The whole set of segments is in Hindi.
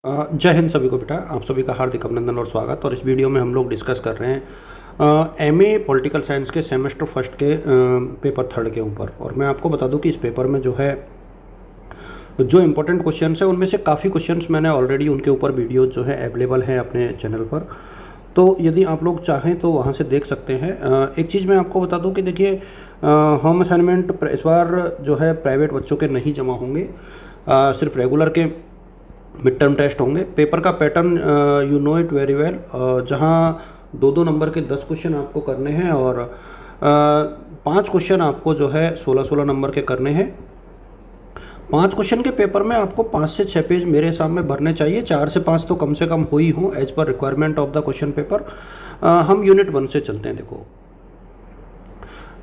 जय हिंद सभी को बेटा। आप सभी का हार्दिक अभिनंदन और स्वागत। और इस वीडियो में हम लोग डिस्कस कर रहे हैं एमए पॉलिटिकल साइंस के सेमेस्टर फर्स्ट के पेपर थर्ड के ऊपर। और मैं आपको बता दूं कि इस पेपर में जो है जो इम्पोर्टेंट क्वेश्चंस है उनमें से काफ़ी क्वेश्चंस मैंने ऑलरेडी उनके ऊपर वीडियो जो है अवेलेबल हैं अपने चैनल पर, तो यदि आप लोग चाहें तो वहाँ से देख सकते हैं। एक चीज़ मैं आपको बता दूं कि देखिए होम असाइनमेंट इस बार जो है प्राइवेट बच्चों के नहीं जमा होंगे, सिर्फ रेगुलर के मिड टर्म टेस्ट होंगे। पेपर का pattern you know it very well, जहाँ 2-2 नंबर के 10 क्वेश्चन आपको करने हैं और 5 क्वेश्चन आपको जो है 16-16 नंबर के करने हैं। 5 क्वेश्चन के पेपर में आपको 5 से 6 पेज मेरे हिसाब में भरने चाहिए। 4 से 5 तो कम से कम हो ही हों as per requirement of the question paper. हम यूनिट 1 से चलते हैं।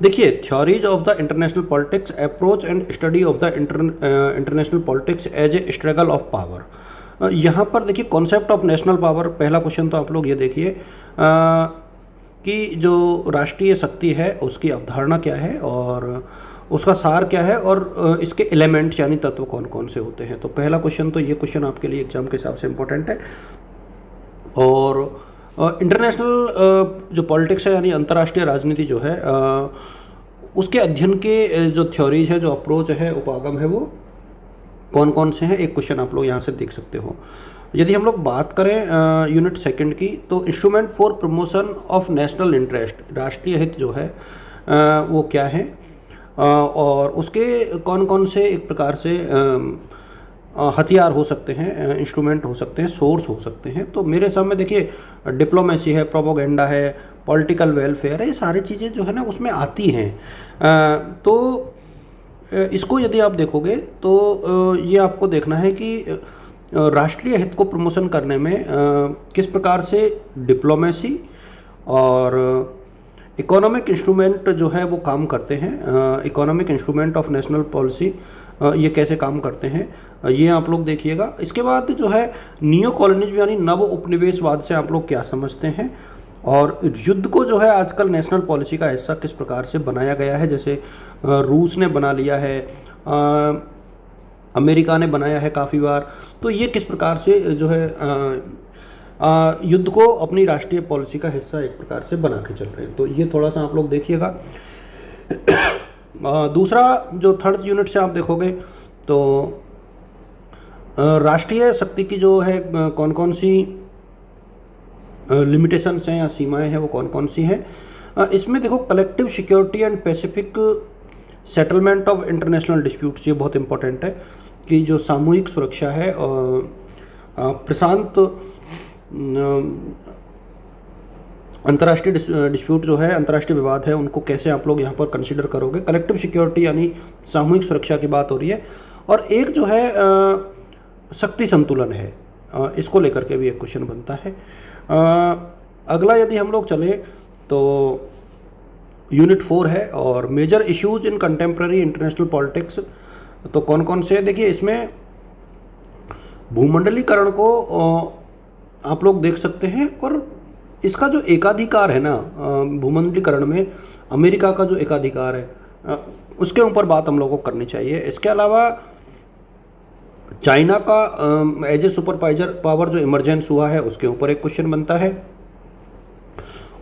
देखिए theories of the international politics, approach and study of the international politics as a struggle of power. यहाँ पर देखिए कॉन्सेप्ट ऑफ नेशनल पावर, पहला क्वेश्चन तो आप लोग ये देखिए कि जो राष्ट्रीय शक्ति है उसकी अवधारणा क्या है और उसका सार क्या है और इसके एलिमेंट्स यानी तत्व कौन कौन से होते हैं। तो पहला क्वेश्चन तो ये क्वेश्चन आपके लिए एग्जाम के हिसाब से इम्पोर्टेंट है। और इंटरनेशनल जो पॉलिटिक्स है यानी अंतर्राष्ट्रीय राजनीति जो है उसके अध्ययन के जो थ्योरीज है, जो अप्रोच है, उपागम है, वो कौन कौन से हैं, एक क्वेश्चन आप लोग यहाँ से देख सकते हो। यदि हम लोग बात करें यूनिट सेकंड की, तो instrument for promotion of national interest, राष्ट्रीय हित जो है वो क्या है और उसके कौन कौन से एक प्रकार से हथियार हो सकते हैं, इंस्ट्रूमेंट हो सकते हैं, सोर्स हो सकते हैं। तो मेरे सामने देखिए डिप्लोमेसी है, प्रोपोगेंडा है, पॉलिटिकल वेलफेयर है, ये सारी चीज़ें जो है ना उसमें आती हैं। तो इसको यदि आप देखोगे तो ये आपको देखना है कि राष्ट्रीय हित को प्रमोशन करने में किस प्रकार से डिप्लोमेसी और इकोनॉमिक इंस्ट्रूमेंट जो है वो काम करते हैं। Economic instrument of national policy ये कैसे काम करते हैं, ये आप लोग देखिएगा। इसके बाद जो है नियो कॉलोनिज्म यानी नव उपनिवेशवाद से आप लोग क्या समझते हैं और युद्ध को जो है आजकल नेशनल पॉलिसी का हिस्सा किस प्रकार से बनाया गया है। जैसे रूस ने बना लिया है, अमेरिका ने बनाया है काफ़ी बार, तो ये किस प्रकार से जो है युद्ध को अपनी राष्ट्रीय पॉलिसी का हिस्सा एक प्रकार से बना के चल रहे हैं। तो ये थोड़ा सा आप लोग देखिएगा। दूसरा जो थर्ड यूनिट से आप देखोगे तो राष्ट्रीय शक्ति की जो है कौन कौन सी लिमिटेशंस हैं या सीमाएं हैं वो कौन कौन सी हैं। इसमें देखो collective security and Pacific settlement of international disputes, ये बहुत इंपॉर्टेंट है कि जो सामूहिक सुरक्षा है प्रशांत अंतर्राष्ट्रीय डिस्प्यूट जो है, अंतर्राष्ट्रीय विवाद है, उनको कैसे आप लोग यहाँ पर कंसीडर करोगे। कलेक्टिव सिक्योरिटी यानी सामूहिक सुरक्षा की बात हो रही है। और एक जो है शक्ति संतुलन है, इसको लेकर के भी एक क्वेश्चन बनता है। अगला यदि हम लोग चले तो यूनिट 4 है और major issues in contemporary international politics. तो कौन कौन से, देखिए इसमें भूमंडलीकरण को आप लोग देख सकते हैं और इसका जो एकाधिकार है ना भूमंडलीकरण में, अमेरिका का जो एकाधिकार है उसके ऊपर बात हम लोगों को करनी चाहिए। इसके अलावा चाइना का एज ए सुपर पावर जो इमरजेंस हुआ है उसके ऊपर एक क्वेश्चन बनता है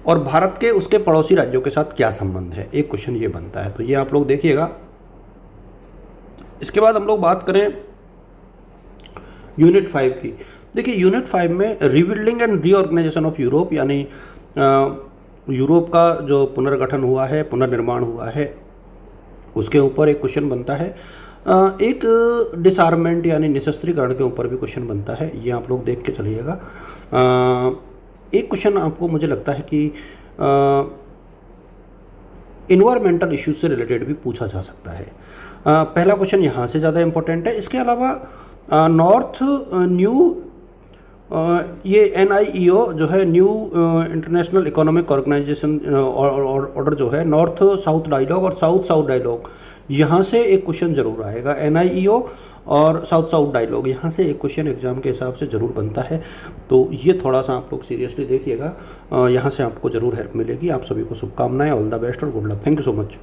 और भारत के उसके पड़ोसी राज्यों के साथ क्या संबंध है, एक क्वेश्चन ये बनता है। तो ये आप लोग देखिएगा। इसके बाद हम लोग बात करें यूनिट 5 की। देखिए यूनिट 5 में rebuilding and reorganization of Europe यानी यूरोप का जो पुनर्गठन हुआ है, पुनर्निर्माण हुआ है, उसके ऊपर एक क्वेश्चन बनता है। एक डिसआर्मेंट यानी निशस्त्रीकरण के ऊपर भी क्वेश्चन बनता है, ये आप लोग देख के चलिएगा। एक क्वेश्चन आपको मुझे लगता है कि इन्वायरमेंटल इश्यूज से रिलेटेड भी पूछा जा सकता है। पहला क्वेश्चन यहाँ से ज़्यादा इम्पोर्टेंट है। इसके अलावा नॉर्थ न्यू ये NIEO जो है new international economic organization order जो है, नॉर्थ साउथ डायलॉग और साउथ साउथ डायलॉग, यहाँ से एक क्वेश्चन जरूर आएगा। NIEO और साउथ साउथ डायलॉग, यहाँ से एक क्वेश्चन एग्जाम के हिसाब से ज़रूर बनता है। तो ये थोड़ा सा आप लोग सीरियसली देखिएगा, यहाँ से आपको ज़रूर हेल्प मिलेगी। आप सभी को शुभकामनाएं, ऑल द बेस्ट और good luck. Thank you so much.